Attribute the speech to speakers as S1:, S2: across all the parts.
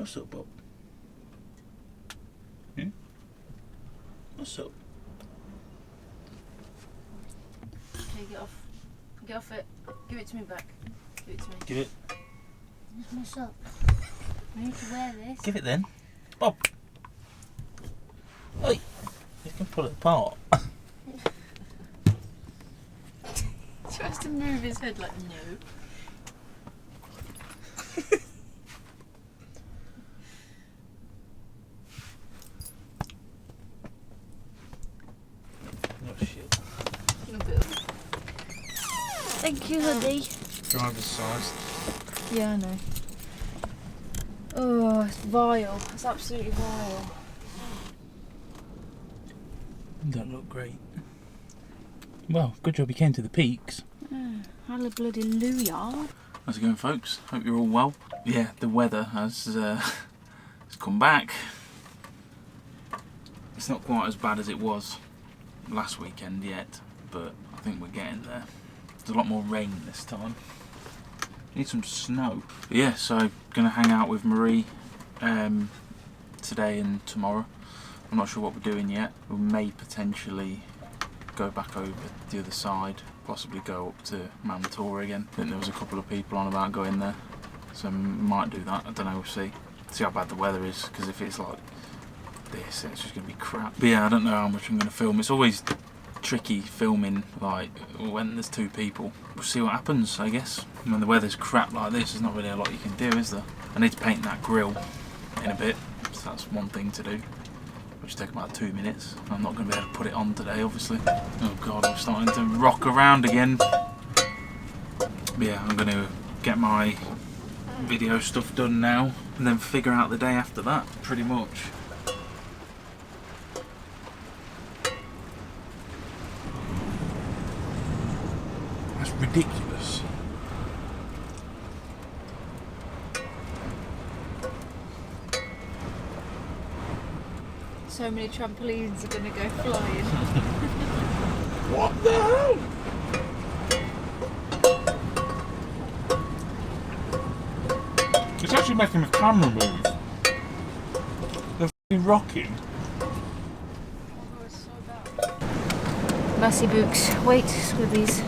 S1: What's up, Bob? Hmm? What's up?
S2: Okay, get off. Get off it. Give it to me back. Give it to me.
S1: Give it.
S2: What's up? I need to wear this.
S1: Give it then. Bob! Oi! You can pull it apart.
S2: He tries to move his head like, no.
S1: Oh shit.
S2: Thank you, honey.
S1: Driver's sized.
S2: Yeah, I know. Oh, it's vile. It's absolutely vile.
S1: Don't look great. Well, good job you came to the peaks.
S2: Hallelujah.
S1: How's it going, folks? Hope you're all well. Yeah, the weather has come back. It's not quite as bad as it was last weekend yet, but I think we're getting there. There's a lot more rain this time. Need some snow. But yeah, so gonna hang out with Marie today and tomorrow. I'm not sure what we're doing yet. We may potentially go back over the other side, possibly go up to Mantor again. I think there was a couple of people on about going there, so we might do that. I don't know, we'll see. See how bad the weather is, because if it's like this, it's just going to be crap. But yeah, I don't know how much I'm going to film. It's always tricky filming like when there's two people. We'll see what happens, I guess. When the weather's crap like this, there's not really a lot you can do, is there? I need to paint that grill in a bit, so that's one thing to do, which will take about 2 minutes. I'm not going to be able to put it on today, obviously. Oh god, I'm starting to rock around again. But yeah, I'm going to get my video stuff done now and then figure out the day after that, pretty much. That's ridiculous.
S2: So many trampolines are going to go flying.
S1: What the hell? It's actually making the camera move. They're f***ing rocking.
S2: Oh, it's so bad. Massy books. Wait, squibbies.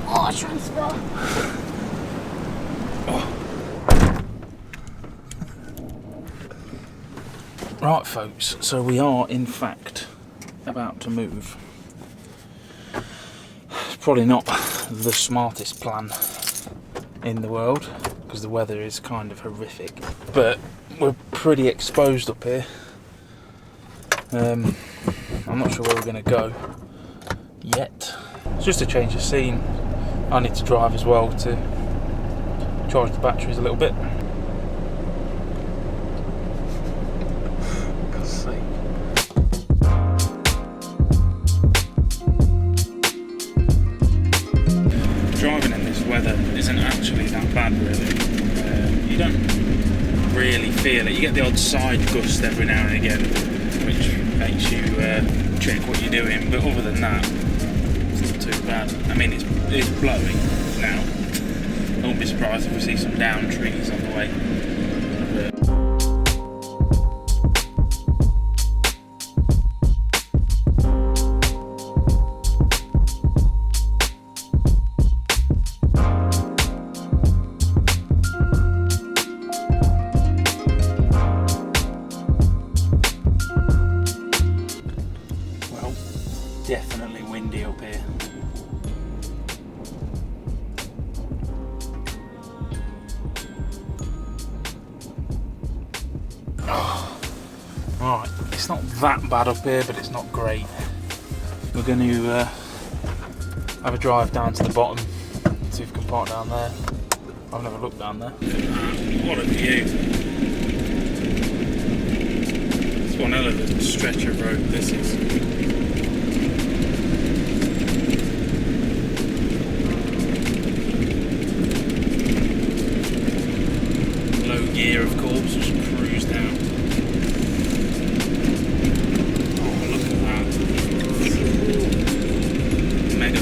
S2: Oh, transfer.
S1: Right, folks, so we are in fact about to move. It's probably not the smartest plan in the world because the weather is kind of horrific, but we're pretty exposed up here. I'm not sure where we're going to go yet. It's just a change of scene. I need to drive as well to charge the batteries a little bit. Driving in this weather isn't actually that bad, really. You don't really feel it. You get the odd side gust every now and again, which makes you check what you're doing, but other than that, it's not too bad. I mean, it's blowing now. I won't be surprised if we see some down trees on the way. Definitely windy up here. Oh. Right, it's not that bad up here, but it's not great. We're going to have a drive down to the bottom, see if we can park down there. I've never looked down there. What a view. It's one hell of a stretch of road this is. Gear, of course, just cruise down. Oh, look at that. Mega.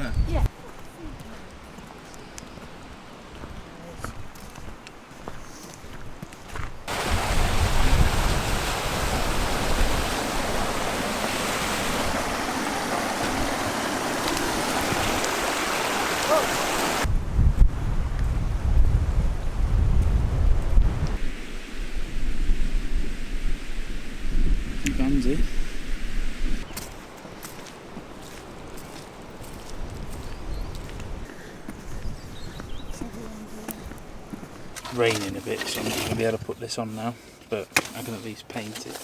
S1: there?
S2: Yeah.
S1: Vans here. It's raining a bit, so I'm not going to be able to put this on now, but I can at least paint it.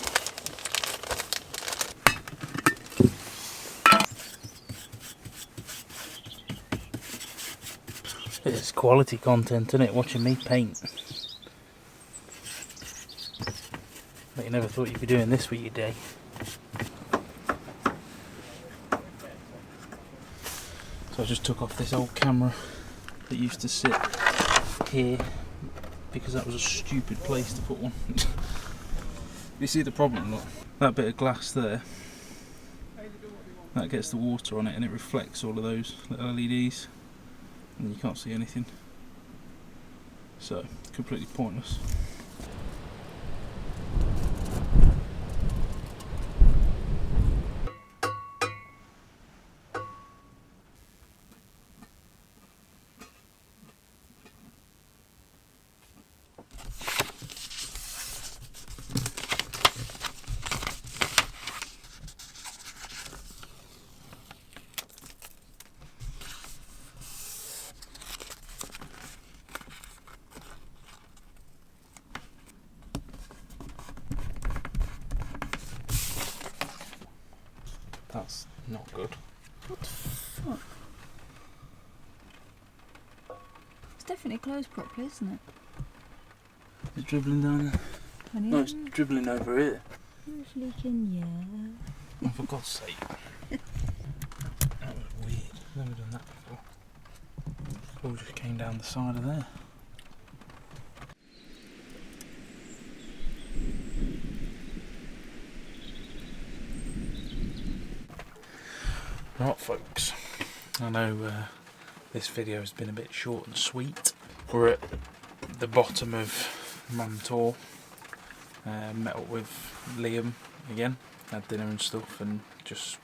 S1: It's quality content, isn't it? Watching me paint. But you never thought you'd be doing this with your day. So I just took off this old camera that used to sit here because that was a stupid place to put one. You see the problem? Look, that bit of glass there, that gets the water on it and it reflects all of those little LEDs and you can't see anything. So, completely pointless. That's not good.
S2: What the fuck? It's definitely closed properly, isn't it?
S1: It's dribbling down there. No, it's dribbling over here.
S2: It's leaking, yeah.
S1: Oh, for God's sake. That was weird. Never done that before. It all just came down the side of there. Right, folks. I know this video has been a bit short and sweet. We're at the bottom of Mantor. Met up with Liam again. Had dinner and stuff and just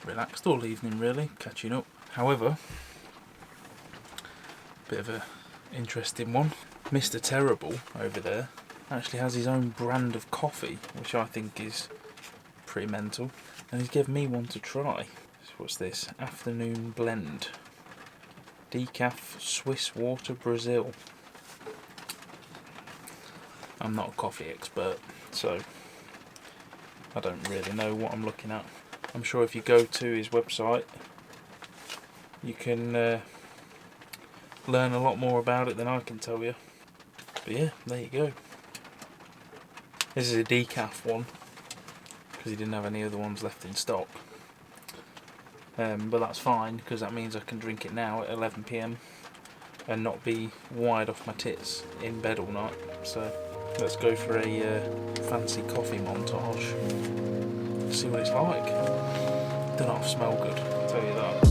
S1: relaxed all evening really, catching up. However, bit of a interesting one. Mr. Terrible over there actually has his own brand of coffee, which I think is pretty mental. And he's given me one to try. So what's this? Afternoon blend. Decaf Swiss Water Brazil. I'm not a coffee expert, so I don't really know what I'm looking at. I'm sure if you go to his website, you can learn a lot more about it than I can tell you. But yeah, there you go. This is a decaf one, because he didn't have any other ones left in stock. But that's fine, because that means I can drink it now at 11 PM and not be wide off my tits in bed all night. So let's go for a fancy coffee montage. See what it's like. Don't know if I smell good, I'll tell you that.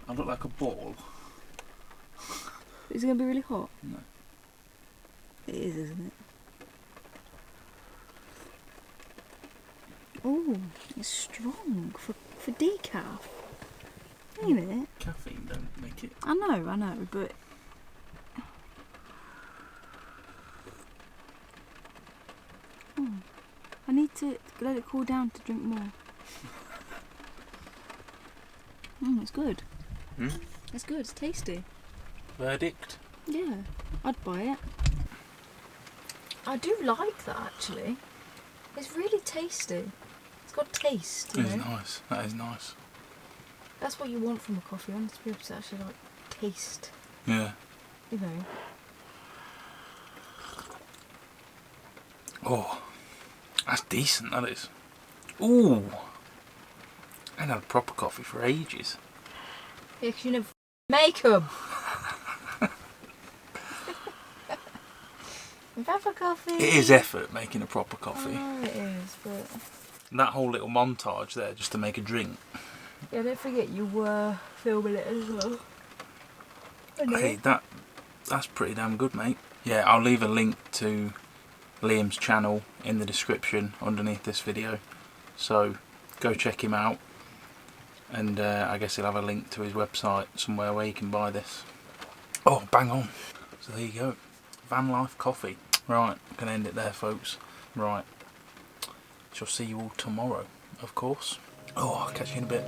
S1: I look like a ball.
S2: Is it going to be really hot?
S1: No.
S2: It is, isn't it? Oh, it's strong for decaf. Ain't it?
S1: Caffeine don't make it.
S2: I know, but I need to let it cool down to drink more. It's good. It's good, it's tasty.
S1: Verdict?
S2: Yeah, I'd buy it. I do like that actually. It's really tasty. It's got taste, you
S1: That is
S2: know.
S1: nice. That is nice.
S2: That's what you want from a coffee. I want it to be able to actually like taste,
S1: Yeah.
S2: you know.
S1: Oh, that's decent, that is. Ooh. I ain't had a proper coffee for ages.
S2: Yeah, 'cause you never make them. We've had a coffee.
S1: It is effort making a proper coffee.
S2: Oh, it is, but...
S1: And that whole little montage there just to make a drink.
S2: Yeah, don't forget you were filming it as well.
S1: Hey, that's pretty damn good, mate. Yeah, I'll leave a link to Liam's channel in the description underneath this video. So go check him out. And I guess he'll have a link to his website somewhere where you can buy this. Oh, bang on. So there you go. Van Life Coffee. Right, I'm going to end it there, folks. Right. Shall see you all tomorrow, of course. Oh, I'll catch you in a bit.